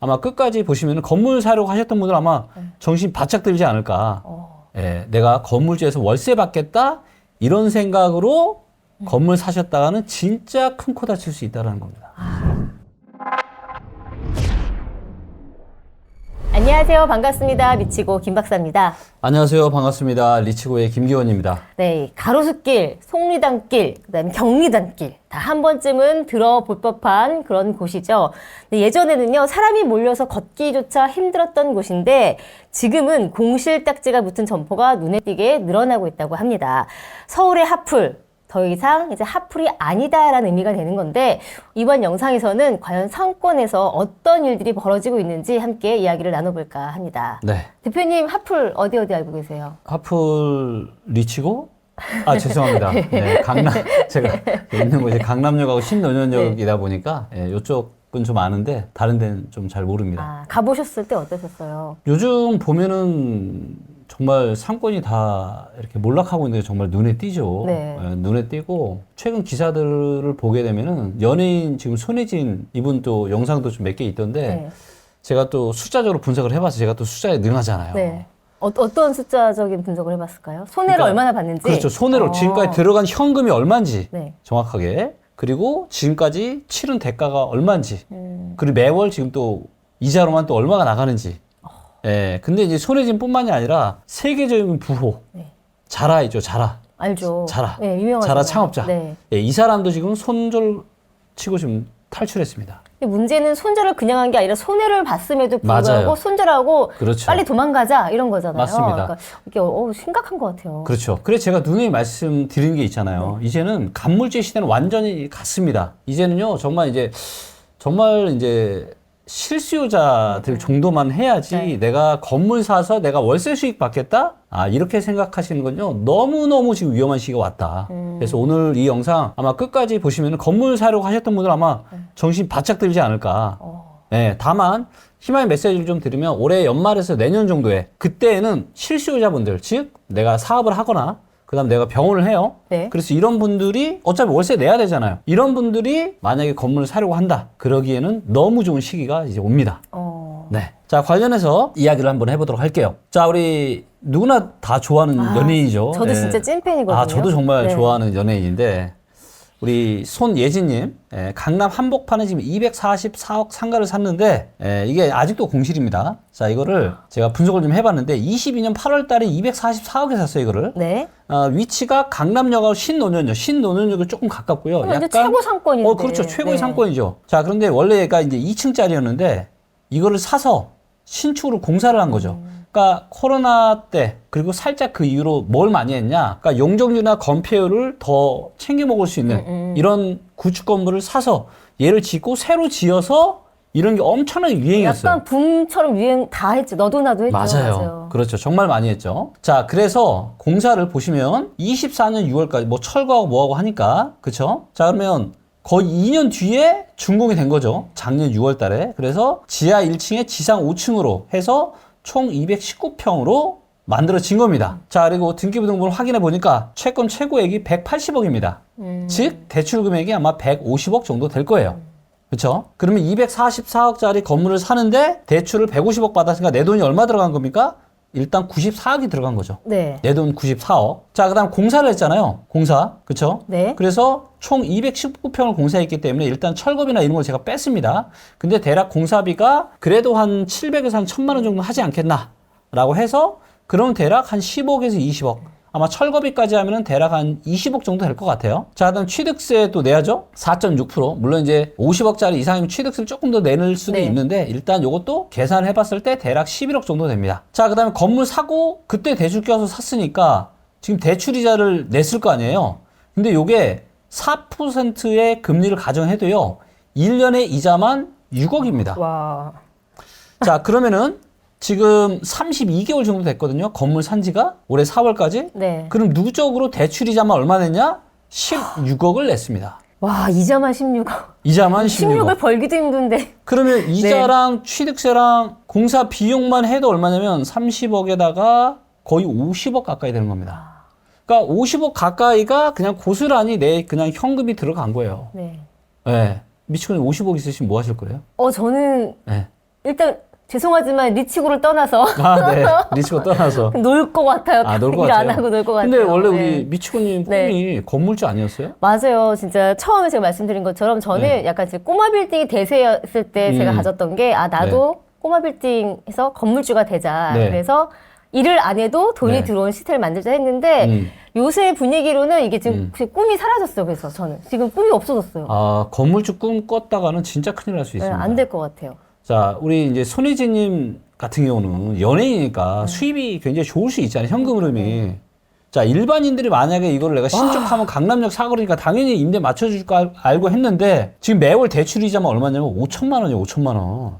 아마 끝까지 보시면 건물 사려고 하셨던 분들 아마 정신 바짝 들지 않을까. 예, 내가 건물주에서 월세 받겠다 이런 생각으로 건물 사셨다가는 진짜 큰 코 다칠 수 있다는 겁니다. 안녕하세요. 반갑습니다. 미치고 김 박사입니다. 안녕하세요. 반갑습니다. 리치고의 김기원입니다. 네, 가로수길, 속리단길, 그다음에 경리단길 다 한 번쯤은 들어볼 법한 그런 곳이죠. 근데 예전에는요, 사람이 몰려서 걷기조차 힘들었던 곳인데 지금은 공실 딱지가 붙은 점포가 눈에 띄게 늘어나고 있다고 합니다. 서울의 핫플. 더 이상 이제 핫플이 아니다라는 의미가 되는 건데 이번 영상에서는 과연 상권에서 어떤 일들이 벌어지고 있는지 함께 이야기를 나눠볼까 합니다. 네. 대표님 핫플 어디 알고 계세요? 하플 리치고? 아, 죄송합니다. 네, 강남, 제가 있는 곳이 강남역하고 신논현역이다 보니까 이쪽은 좀 아는데 다른 데는 좀 잘 모릅니다. 아, 가보셨을 때 어떠셨어요? 요즘 보면은 정말 상권이 다 이렇게 몰락하고 있는 게 정말 눈에 띄죠. 네. 눈에 띄고 최근 기사들을 보게 되면은 연예인 지금 손예진 이분 또 영상도 좀 몇 개 있던데 네. 제가 또 숫자적으로 분석을 해봐서 제가 또 숫자에 능하잖아요. 네. 어떤 숫자적인 분석을 해봤을까요? 손해를 그러니까, 얼마나 받는지? 그렇죠. 손해로 지금까지 들어간 현금이 얼마인지 네. 정확하게 그리고 지금까지 치른 대가가 얼마인지 그리고 매월 지금 또 이자로만 또 얼마가 나가는지 예, 근데 이제 손해진뿐만이 아니라 세계적인 부호 네. 자라 있죠, 자라. 알죠. 자라. 네, 유명하죠. 자라 창업자. 네. 예, 이 사람도 지금 손절 치고 지금 탈출했습니다. 문제는 손절을 그냥 한 게 아니라 손해를 봤음에도 불구하고 맞아요. 손절하고 그렇죠. 빨리 도망가자 이런 거잖아요. 맞습니다. 그러니까 이게 심각한 것 같아요. 그렇죠. 그래서 제가 누누이 말씀드리는 게 있잖아요. 이제는 간물질 시대는 완전히 갔습니다. 이제는요, 정말 이제 실수요자들 정도만 해야지 네. 내가 건물 사서 내가 월세 수익 받겠다? 아, 이렇게 생각하시는 건요, 너무너무 지금 위험한 시기가 왔다. 그래서 오늘 이 영상 아마 끝까지 보시면 건물 사려고 하셨던 분들 아마 정신 바짝 들지 않을까. 네, 다만 희망의 메시지를 좀 드리면 올해 연말에서 내년 정도에 그때에는 실수요자분들, 즉 내가 사업을 하거나 그다음 내가 병원을 해요. 네. 그래서 이런 분들이 어차피 월세 내야 되잖아요. 이런 분들이 만약에 건물을 사려고 한다. 그러기에는 너무 좋은 시기가 이제 옵니다. 네. 자, 관련해서 이야기를 한번 해보도록 할게요. 자, 우리 누구나 다 좋아하는 연예인이죠. 저도 진짜 찐팬이거든요. 아, 저도 정말 네. 좋아하는 연예인인데 우리 손예진님, 강남 한복판에 지금 244억 상가를 샀는데, 이게 아직도 공실입니다. 자, 이거를 제가 분석을 좀 해봤는데, 22년 8월 달에 244억에 샀어요, 이거를. 네. 위치가 강남역하고 신논현역, 신논현역을 조금 가깝고요. 완전 최고 상권인데. 그렇죠. 최고의 네. 상권이죠. 자, 그런데 원래가 이제 2층짜리였는데, 이거를 사서 신축으로 공사를 한 거죠. 그러니까 코로나 때 그리고 살짝 그 이후로 뭘 많이 했냐? 그러니까 용적률이나 건폐율을 더 챙겨 먹을 수 있는 이런 구축 건물을 사서 얘를 짓고 새로 지어서 이런 게 엄청나게 유행이었어요. 약간 붐처럼 유행 다 했죠. 너도 나도 했죠. 맞아요. 그렇죠. 정말 많이 했죠. 자, 그래서 공사를 보시면 24년 6월까지 뭐 철거하고 뭐하고 하니까 그렇죠? 자, 그러면 거의 2년 뒤에 준공이 된 거죠. 작년 6월 달에. 그래서 지하 1층에 지상 5층으로 해서 총 219평으로 만들어진 겁니다. 자, 그리고 등기부등본을 확인해 보니까 채권 최고액이 180억입니다. 즉 대출 금액이 아마 150억 정도 될 거예요. 그렇죠? 그러면 244억짜리 건물을 사는데 대출을 150억 받았으니까 내 돈이 얼마 들어간 겁니까? 일단 94억이 들어간 거죠. 네. 내 돈 94억. 자, 그다음 공사를 했잖아요. 공사. 그렇죠? 네. 그래서 총 219평을 공사했기 때문에 일단 철거비나 이런 걸 제가 뺐습니다. 근데 대략 공사비가 그래도 한 700에서 한 1000만 원 정도 하지 않겠나라고 해서 그럼 대략 한 10억에서 20억. 아마 철거비까지 하면은 대략 한 20억 정도 될 것 같아요. 자, 그다음 취득세 또 내야죠. 4.6%. 물론 이제 50억짜리 이상이면 취득세를 조금 더 내는 수도 네. 있는데 일단 요것도 계산을 해봤을 때 대략 11억 정도 됩니다. 자, 그다음에 건물 사고 그때 대출 껴서 샀으니까 지금 대출이자를 냈을 거 아니에요. 근데 요게 4%의 금리를 가정해도요. 1년의 이자만 6억입니다. 와. 자, 그러면은 지금 32개월 정도 됐거든요. 건물 산 지가 올해 4월까지. 네. 그럼 누적으로 대출이자만 얼마 냈냐? 16억을 냈습니다. 와, 이자만 16억. 이자만 16을 16억. 벌기도 힘든데. 그러면 이자랑 취득세랑 공사 비용만 해도 얼마냐면 30억에다가 거의 50억 가까이 되는 겁니다. 그러니까 50억 가까이가 그냥 고스란히 내 그냥 현금이 들어간 거예요. 네. 네. 미치고는 50억 있으시면 뭐 하실 거예요? 저는 네. 일단 죄송하지만 리치고를 떠나서 아, 네. 리치고 떠나서. 놀 것 같아요. 아, 놀 것 일 안 같아요. 하고 놀 것 같아요. 근데 원래 네. 우리 미치코님 꿈이 건물주 아니었어요? 맞아요. 진짜 처음에 제가 말씀드린 것처럼 저는 네. 약간 이제 꼬마 빌딩이 대세였을 때 제가 가졌던 게 나도 꼬마 빌딩에서 건물주가 되자. 네. 그래서 일을 안 해도 돈이 네. 들어오는 시스템을 만들자 했는데 요새 분위기로는 이게 지금 꿈이 사라졌어요. 그래서 저는 지금 꿈이 없어졌어요. 아, 건물주 꿈 꿨다가는 진짜 큰일 날 수 네, 있습니다. 안 될 것 같아요. 자, 우리 이제 손혜진님 같은 경우는 연예인이니까 수입이 굉장히 좋을 수 있잖아요. 현금 흐름이. 자, 일반인들이 만약에 이거를 내가 신축하면 강남역 사거리니까 당연히 임대 맞춰줄 거 알고 했는데 지금 매월 대출이자만 얼마냐면 5천만 원이에요. 5천만 원.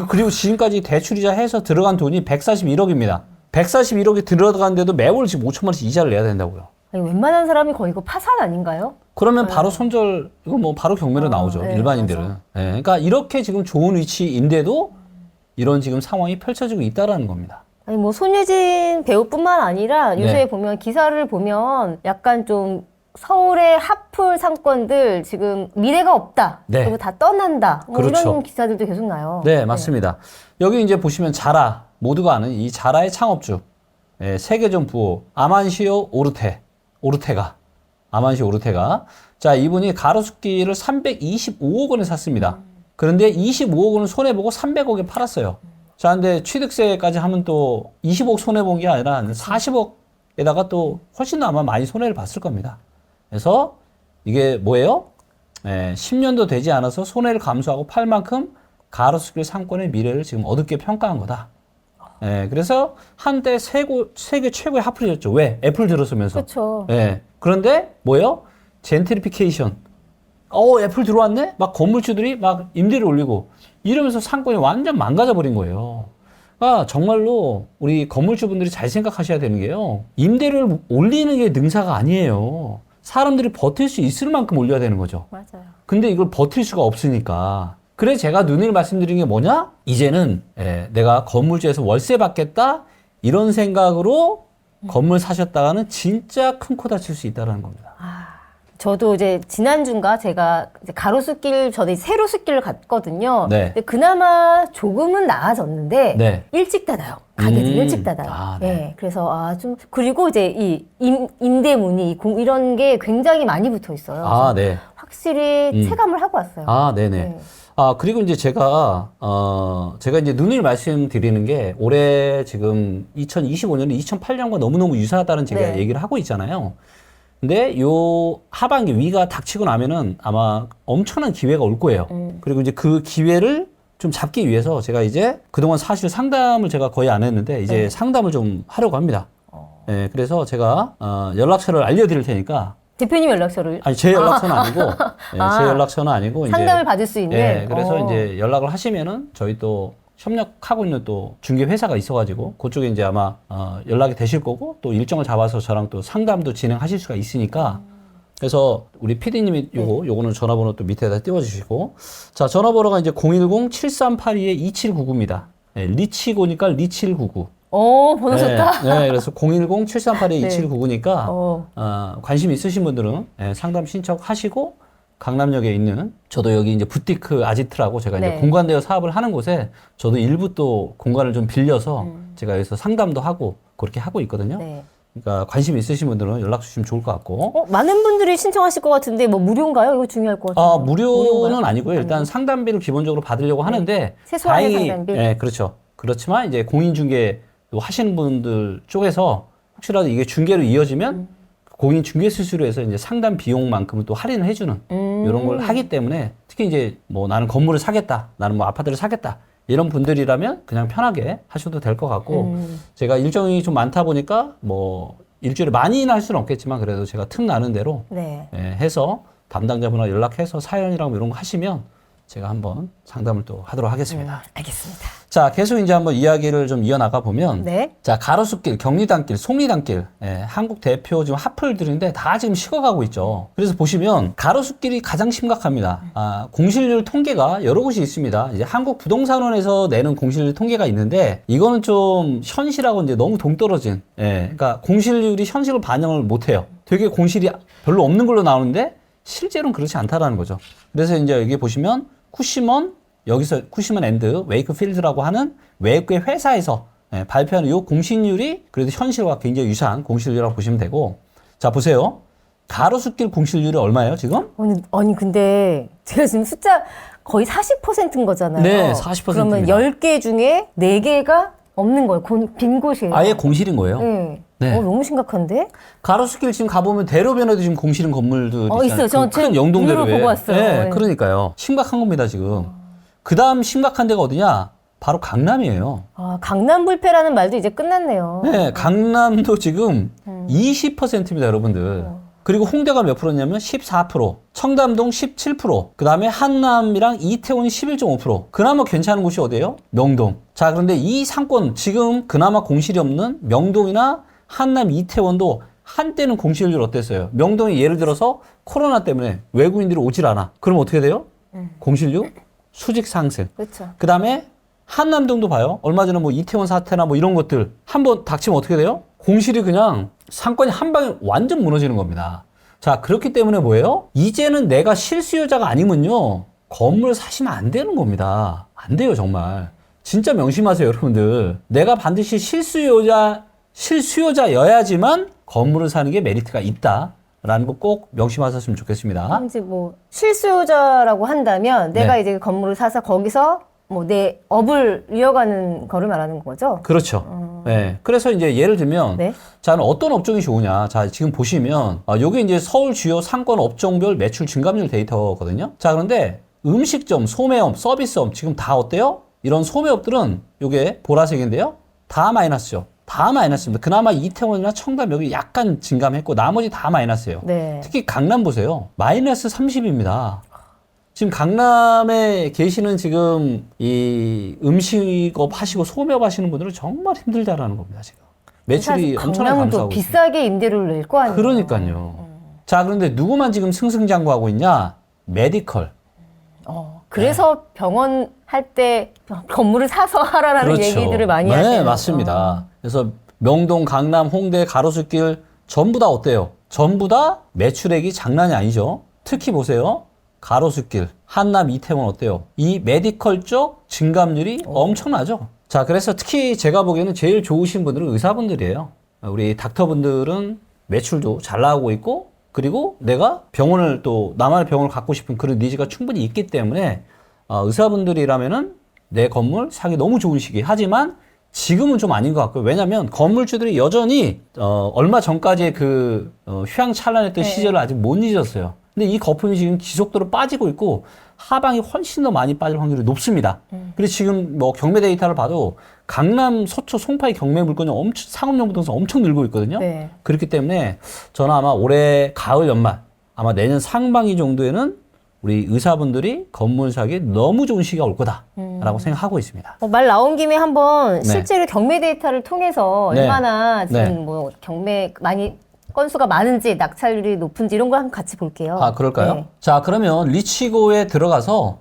그리고 지금까지 대출이자 해서 들어간 돈이 141억입니다. 141억이 들어간데도 매월 지금 5천만 원씩 이자를 내야 된다고요. 아니, 웬만한 사람이 거의 이거 파산 아닌가요? 그러면 바로 손절, 이거 뭐 바로 경매로 나오죠. 네, 일반인들은. 예, 그러니까 이렇게 지금 좋은 위치인데도 이런 지금 상황이 펼쳐지고 있다라는 겁니다. 아니 뭐 손예진 배우뿐만 아니라 요새 네. 보면 기사를 보면 약간 좀 서울의 핫플 상권들 지금 미래가 없다. 네. 그리고 다 떠난다. 뭐 그렇죠. 이런 기사들도 계속 나요. 네, 맞습니다. 여기 이제 보시면 자라, 모두가 아는 이 자라의 창업주, 세계전 부호, 아만시오 오르테가. 자, 이분이 가로수길을 325억 원에 샀습니다. 그런데 25억 원은 손해보고 300억에 팔았어요. 자, 근데 취득세까지 하면 또 20억 손해본 게 아니라 40억에다가 또 훨씬 더 아마 많이 손해를 봤을 겁니다. 그래서 이게 뭐예요? 10년도 되지 않아서 손해를 감수하고 팔 만큼 가로수길 상권의 미래를 지금 어둡게 평가한 거다. 그래서 한때 세계 최고의 핫플이었죠. 왜? 애플 들어서면서. 그렇죠. 그런데 뭐예요? 젠트리피케이션. 애플 들어왔네? 막 건물주들이 막 임대를 올리고 이러면서 상권이 완전 망가져 버린 거예요. 그러니까 정말로 우리 건물주분들이 잘 생각하셔야 되는 게요. 임대를 올리는 게 능사가 아니에요. 사람들이 버틸 수 있을 만큼 올려야 되는 거죠. 맞아요. 근데 이걸 버틸 수가 없으니까. 그래서 제가 누누이 말씀드린 게 뭐냐? 이제는 내가 건물주에서 월세 받겠다 이런 생각으로 건물 사셨다가는 진짜 큰 코 다칠 수 있다는 겁니다. 저도 이제 지난주인가 제가 이제 가로수길 저도 세로수길을 갔거든요. 네. 근데 그나마 조금은 나아졌는데 네. 일찍 닫아요. 가게들 일찍 닫아요. 아, 네. 네. 그래서 좀 그리고 이제 이 임대문의 이런 게 굉장히 많이 붙어 있어요. 아, 네. 확실히 체감을 하고 왔어요. 아, 네네. 네. 그리고 이제 제가 이제 누누이 말씀드리는 게 올해 지금 2025년이 2008년과 너무너무 유사하다는 제가 네. 얘기를 하고 있잖아요. 근데 요 하반기 위가 닥치고 나면은 아마 엄청난 기회가 올 거예요. 그리고 이제 그 기회를 좀 잡기 위해서 제가 이제 그동안 사실 상담을 제가 거의 안 했는데 이제 상담을 좀 하려고 합니다. 그래서 제가 연락처를 알려드릴 테니까 대표님 연락처를 아니 제 연락처는 아니고 제 연락처는 아니고 상담을 이제, 받을 수 있는. 그래서 이제 연락을 하시면은 저희 또 협력하고 있는 또 중개 회사가 있어가지고 그쪽에 이제 아마 연락이 되실 거고 또 일정을 잡아서 저랑 또 상담도 진행하실 수가 있으니까 그래서 우리 PD님이 요거는 전화번호 또 밑에다 띄워주시고 자 전화번호가 이제 010-7382-2799입니다. 리치고니까 리칠구구. 번호 좋다. 네, 그래서 010-7382-2799니까 관심 있으신 분들은 상담 신청하시고 강남역에 있는 저도 여기 이제 부티크 아지트라고 제가 이제 공간대여 사업을 하는 곳에 저도 일부 또 공간을 좀 빌려서 제가 여기서 상담도 하고 그렇게 하고 있거든요. 네. 그러니까 관심 있으신 분들은 연락 주시면 좋을 것 같고. 많은 분들이 신청하실 것 같은데 뭐 무료인가요? 이거 중요할 것 같아요. 무료는 아니고요. 일단 상담비를 기본적으로 받으려고 하는데 최소한의 상담비. 네, 그렇죠. 그렇지만 이제 공인중개 하시는 분들 쪽에서 혹시라도 이게 중개로 이어지면 공인 중개 수수료 해서 이제 상담 비용만큼은 또 할인을 해주는 이런 걸 하기 때문에 특히 이제 뭐 나는 건물을 사겠다, 나는 뭐 아파트를 사겠다 이런 분들이라면 그냥 편하게 하셔도 될 것 같고 제가 일정이 좀 많다 보니까 뭐 일주일에 많이는 할 수는 없겠지만 그래도 제가 틈 나는 대로 해서 담당자분하고 연락해서 사연이랑 이런 거 하시면 제가 한번 상담을 또 하도록 하겠습니다. 알겠습니다. 자, 계속 이제 한번 이야기를 좀 이어나가 보면, 자, 가로수길, 경리단길, 속리단길, 한국 대표 지금 핫플들인데 다 지금 식어가고 있죠. 그래서 보시면 가로수길이 가장 심각합니다. 공실률 통계가 여러 곳이 있습니다. 이제 한국부동산원에서 내는 공실률 통계가 있는데 이거는 좀 현실하고 이제 너무 동떨어진, 그러니까 공실률이 현실을 반영을 못해요. 되게 공실이 별로 없는 걸로 나오는데 실제로는 그렇지 않다라는 거죠. 그래서 이제 여기 보시면 쿠시먼, 여기서 쿠시먼 앤드 웨이크필드라고 하는 외국의 회사에서 발표하는 이 공시률이 그래도 현실과 굉장히 유사한 공시률이라고 보시면 되고, 자 보세요. 가로수길 공시률이 얼마예요 지금? 아니 근데 제가 지금 숫자 거의 40%인 거잖아요. 네, 40%입니다. 그러면 10개 중에 4개가 없는 거예요. 빈 곳이에요. 아예 공실인 거예요. 네. 네. 너무 심각한데? 가로수길 지금 가보면 대로변에도 지금 공실인 건물들이 있어요. 있잖아요. 저 큰 영동대로에. 눈으로 보고 왔어요. 네, 네. 그러니까요. 심각한 겁니다 지금. 그 다음 심각한 데가 어디냐? 바로 강남이에요. 강남 불패라는 말도 이제 끝났네요. 네, 강남도 지금 20%입니다, 여러분들. 그리고 홍대가 몇 프로냐면 14%, 청담동 17%, 그 다음에 한남이랑 이태원이 11.5%. 그나마 괜찮은 곳이 어디예요? 명동. 자, 그런데 이 상권, 지금 그나마 공실이 없는 명동이나 한남, 이태원도 한때는 공실률 어땠어요? 명동이 예를 들어서 코로나 때문에 외국인들이 오질 않아. 그럼 어떻게 돼요? 공실률? 수직 상승. 그렇죠. 그 다음에 한남동도 봐요. 얼마 전에 뭐 이태원 사태나 뭐 이런 것들 한번 닥치면 어떻게 돼요? 공실이 그냥 상권이 한 방에 완전 무너지는 겁니다. 자, 그렇기 때문에 뭐예요? 이제는 내가 실수요자가 아니면요, 건물 사시면 안 되는 겁니다. 안 돼요, 정말. 진짜 명심하세요, 여러분들. 내가 반드시 실수요자여야지만 건물을 사는 게 메리트가 있다라는 거 꼭 명심하셨으면 좋겠습니다. 이제 뭐 실수요자라고 한다면 내가 네. 이제 건물을 사서 거기서 뭐 내 업을 이어가는 거를 말하는 거죠. 그렇죠. 네. 그래서 이제 예를 들면, 네. 자, 어떤 업종이 좋으냐. 자, 지금 보시면, 요게 이제 서울 주요 상권 업종별 매출 증감률 데이터거든요. 자, 그런데 음식점, 소매업, 서비스업 지금 다 어때요? 이런 소매업들은 요게 보라색인데요. 다 마이너스죠. 다 마이너스입니다. 그나마 이태원이나 청담 여기 약간 증감했고 나머지 다 마이너스예요. 네. 특히 강남 보세요. 마이너스 30입니다. 지금 강남에 계시는 지금 이 음식업 하시고 소매업 하시는 분들은 정말 힘들다라는 겁니다, 지금. 매출이 사실 엄청나게 강남도 감소하고 있습니다. 비싸게 임대료를 낼 거 아니에요. 그러니까요. 자, 그런데 누구만 지금 승승장구하고 있냐? 메디컬. 그래서 병원 할 때 건물을 사서 하라라는 얘기들을 많이 네, 하세요. 맞습니다. 그래서 명동, 강남, 홍대, 가로수길 전부 다 어때요? 전부 다 매출액이 장난이 아니죠. 특히 보세요. 가로수길, 한남, 이태원 어때요? 이 메디컬 쪽 증감률이 엄청나죠. 자, 그래서 특히 제가 보기에는 제일 좋으신 분들은 의사분들이에요. 우리 닥터분들은 매출도 잘 나오고 있고, 그리고 내가 병원을 또 나만의 병원을 갖고 싶은 그런 니즈가 충분히 있기 때문에 의사분들이라면은 내 건물 사기 너무 좋은 시기. 하지만 지금은 좀 아닌 것 같고요. 왜냐하면 건물주들이 여전히 얼마 전까지의 그 휘황찬란했던 시절을 아직 못 잊었어요. 근데 이 거품이 지금 지속도로 빠지고 있고 하방이 훨씬 더 많이 빠질 확률이 높습니다. 그래서 지금 뭐 경매 데이터를 봐도 강남, 서초, 송파의 경매 물건이 상업용 부동산 엄청 늘고 있거든요. 네. 그렇기 때문에 저는 아마 올해 가을 연말, 아마 내년 상반기 정도에는 우리 의사분들이 건물 사기 너무 좋은 시기가 올 거다라고 생각하고 있습니다. 말 나온 김에 한번 네. 실제로 경매 데이터를 통해서 네. 얼마나 지금 네. 뭐 경매 많이 건수가 많은지 낙찰률이 높은지 이런 거 한번 같이 볼게요. 아, 그럴까요? 네. 자, 그러면 리치고에 들어가서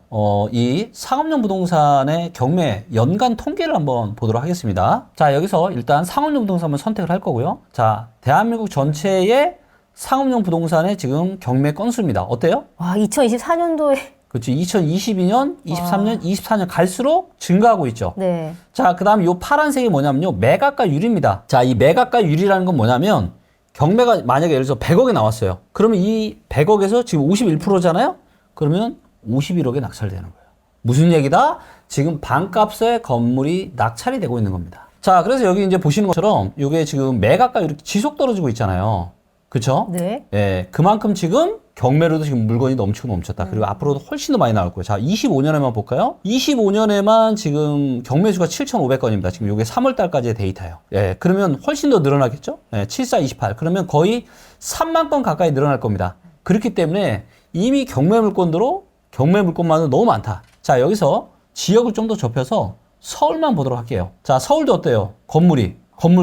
이 상업용 부동산의 경매 연간 통계를 한번 보도록 하겠습니다. 자, 여기서 일단 상업용 부동산을 선택을 할 거고요. 자, 대한민국 전체의 상업용 부동산의 지금 경매 건수입니다. 어때요? 와, 2024년도에 그렇죠. 2022년, 23년, 24년 갈수록 증가하고 있죠. 네. 자, 그 다음 이 파란색이 뭐냐면요. 매각가율입니다. 자, 이 매각가율이라는 건 뭐냐면 경매가 만약에 예를 들어서 100억이 나왔어요. 그러면 이 100억에서 지금 51%잖아요? 그러면 51억에 낙찰되는 거예요. 무슨 얘기다? 지금 반값의 건물이 낙찰이 되고 있는 겁니다. 자, 그래서 여기 이제 보시는 것처럼 이게 지금 매각가율이 이렇게 지속 떨어지고 있잖아요. 그쵸? 네. 예, 그만큼 지금 경매로도 지금 물건이 넘치고 넘쳤다. 그리고 앞으로도 훨씬 더 많이 나올 거예요. 자, 25년에만 볼까요? 25년에만 지금 경매수가 7,500건입니다. 지금 이게 3월 달까지의 데이터예요. 예, 그러면 훨씬 더 늘어나겠죠? 예, 7428. 그러면 거의 3만 건 가까이 늘어날 겁니다. 그렇기 때문에 이미 경매 물건만은 너무 많다. 자, 여기서 지역을 좀 더 좁혀서 서울만 보도록 할게요. 자, 서울도 어때요? 건물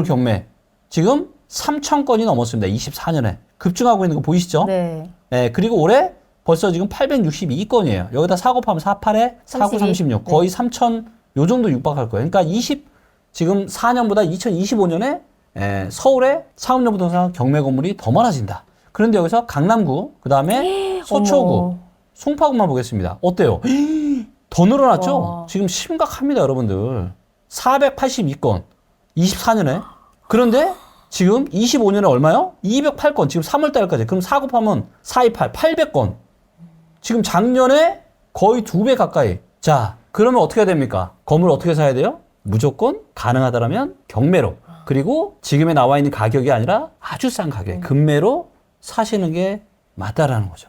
경매. 지금 3,000건이 넘었습니다. 24년에. 급증하고 있는 거 보이시죠? 네. 네, 그리고 올해 벌써 지금 862건이에요. 여기다 4 곱하면 48에 49, 36. 거의 3,000, 요 정도 육박할 거예요. 그러니까 지금 4년보다 2025년에 서울의 상업용 부동산 경매 건물이 더 많아진다. 그런데 여기서 강남구, 그 다음에 서초구, 어머. 송파구만 보겠습니다. 어때요? 더 늘어났죠? 와. 지금 심각합니다, 여러분들. 482건, 24년에. 그런데 지금 25년에 얼마요? 208건, 지금 3월달까지. 그럼 4 곱하면 428, 800건. 지금 작년에 거의 2배 가까이. 자, 그러면 어떻게 해야 됩니까? 건물 어떻게 사야 돼요? 무조건 가능하다면 경매로. 그리고 지금에 나와 있는 가격이 아니라 아주 싼 가격에 금매로 사시는 게 맞다라는 거죠.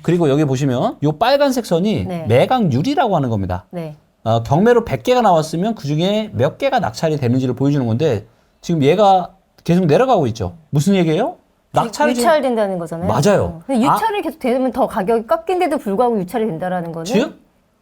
그리고 여기 보시면 이 빨간색 선이 네. 매각률이라고 하는 겁니다. 네. 경매로 100개가 나왔으면 그중에 몇 개가 낙찰이 되는지를 보여주는 건데 지금 얘가 계속 내려가고 있죠. 무슨 얘기예요? 낙찰이 지금 유찰된다는 거잖아요. 맞아요. 근데 유찰이 계속 되면 더 가격이 깎인데도 불구하고 유찰이 된다라는 거는 즉,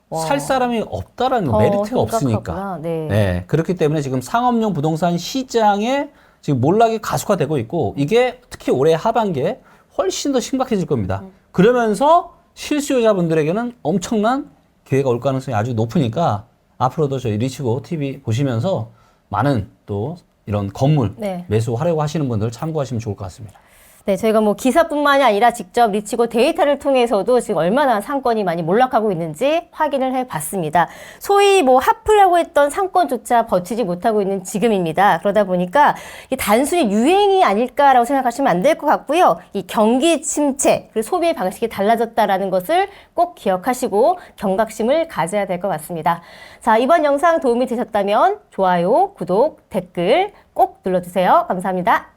와. 살 사람이 없다라는 거, 더 메리트가 없으니까. 심각하구나. 네. 네, 그렇기 때문에 지금 상업용 부동산 시장에 지금 몰락이 가속화되고 있고 이게 특히 올해 하반기에 훨씬 더 심각해질 겁니다. 그러면서 실수요자분들에게는 엄청난 기회가 올 가능성이 아주 높으니까 앞으로도 저희 리치고 TV 보시면서 많은 또 이런 건물 네. 매수하려고 하시는 분들 참고하시면 좋을 것 같습니다. 네, 저희가 뭐 기사뿐만이 아니라 직접 리치고 데이터를 통해서도 지금 얼마나 상권이 많이 몰락하고 있는지 확인을 해봤습니다. 소위 뭐 하프라고 했던 상권조차 버티지 못하고 있는 지금입니다. 그러다 보니까 이 단순히 유행이 아닐까라고 생각하시면 안 될 것 같고요. 이 경기 침체, 그리고 소비의 방식이 달라졌다라는 것을 꼭 기억하시고 경각심을 가져야 될 것 같습니다. 자, 이번 영상 도움이 되셨다면 좋아요, 구독, 댓글 꼭 눌러주세요. 감사합니다.